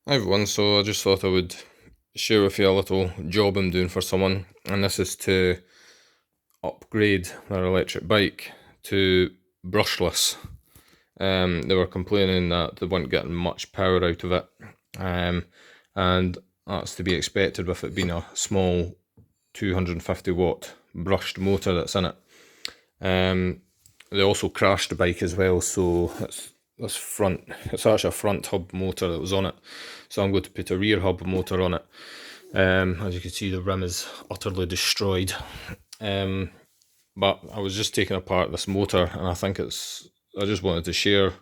Hi everyone, so I just thought I would share with you a little job I'm doing for someone, and this is to upgrade their electric bike to brushless. They were complaining that they weren't getting much power out of it, and that's to be expected with it being a small 250 watt brushed motor that's in it. They also crashed the bike as well, so it's actually a front hub motor that was on it, so I'm going to put a rear hub motor on it. As you can see, the rim is utterly destroyed, but I was just taking apart this motor, and I just wanted to share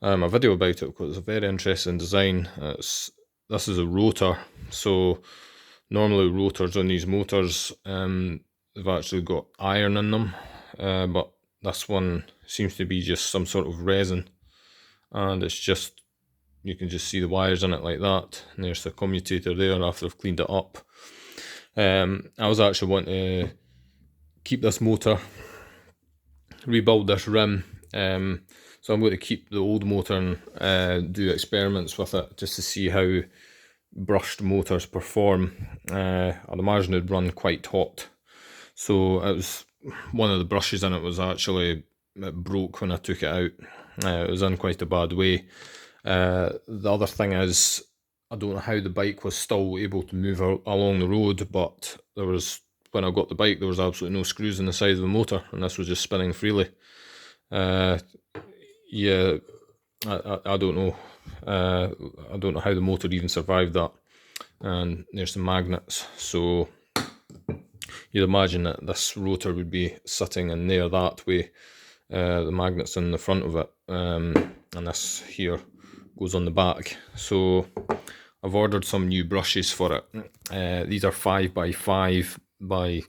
a video about it because it's a very interesting design. This is a rotor, so normally rotors on these motors, they've actually got iron in them, but this one seems to be just some sort of resin, and it's just, you can just see the wires in it like that, and there's the commutator there after I've cleaned it up. I was actually wanting to keep this motor, rebuild this rim, so I'm going to keep the old motor and do experiments with it just to see how brushed motors perform. I'd imagine it'd run quite hot, so it was one of the brushes in it was actually, it broke when I took it out. It was in quite a bad way. The other thing is, I don't know how the bike was still able to move along the road, but when I got the bike, there was absolutely no screws in the side of the motor, and this was just spinning freely. Yeah, I don't know. I don't know how the motor even survived that. And there's some magnets, so you'd imagine that this rotor would be sitting in there that way. The magnets in the front of it, and this here goes on the back. So I've ordered some new brushes for it. These are 5x5 by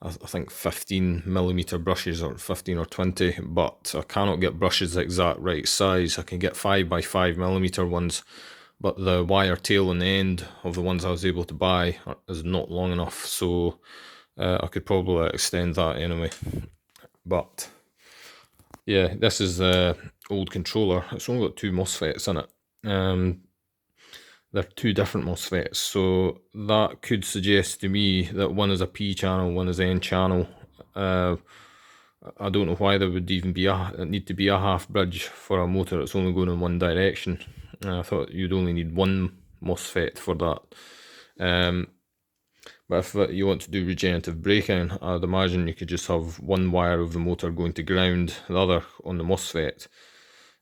I think 15mm brushes, or 15 or 20, but I cannot get brushes the exact right size. I can get 5x5mm ones, but the wire tail on the end of the ones I was able to buy is not long enough, so I could probably extend that anyway. But yeah, this is the old controller. It's only got two MOSFETs in it. They're two different MOSFETs, so that could suggest to me that one is a P channel, one is N channel. I don't know why there would even need to be a half bridge for a motor that's only going in one direction. I thought you'd only need one MOSFET for that. But if you want to do regenerative braking, I'd imagine you could just have one wire of the motor going to ground, the other on the MOSFET.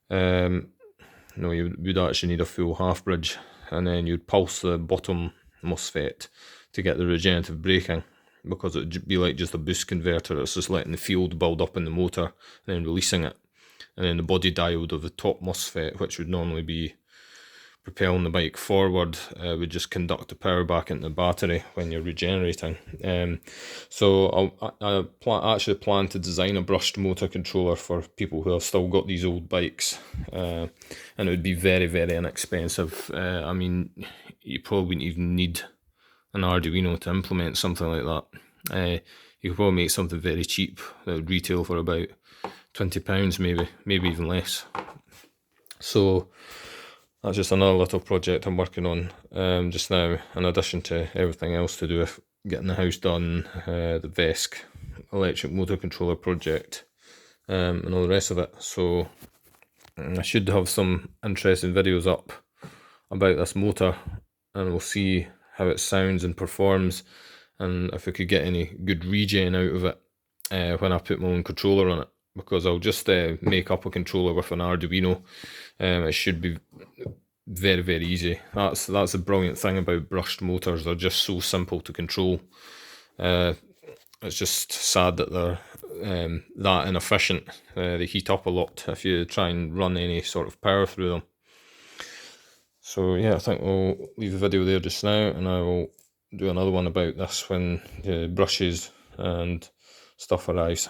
No, you would actually need a full half bridge, and then you'd pulse the bottom MOSFET to get the regenerative braking, because it would be like just a boost converter. It's just letting the field build up in the motor and then releasing it. And then the body diode of the top MOSFET, which would normally be propelling the bike forward, would just conduct the power back into the battery when you're regenerating. So I actually plan to design a brushed motor controller for people who have still got these old bikes, and it would be very, very inexpensive. I mean, you probably wouldn't even need an Arduino to implement something like that. You could probably make something very cheap that would retail for about £20 maybe even less. So that's just another little project I'm working on just now, in addition to everything else to do with getting the house done, the VESC electric motor controller project, and all the rest of it. So I should have some interesting videos up about this motor, and we'll see how it sounds and performs, and if I could get any good regen out of it when I put my own controller on it, because I'll just make up a controller with an Arduino. It should be very, very easy. That's a brilliant thing about brushed motors. They're just so simple to control. It's just sad that they're that inefficient. They heat up a lot if you try and run any sort of power through them. So yeah, I think we'll leave the video there just now, and I will do another one about this when the brushes and stuff arrives.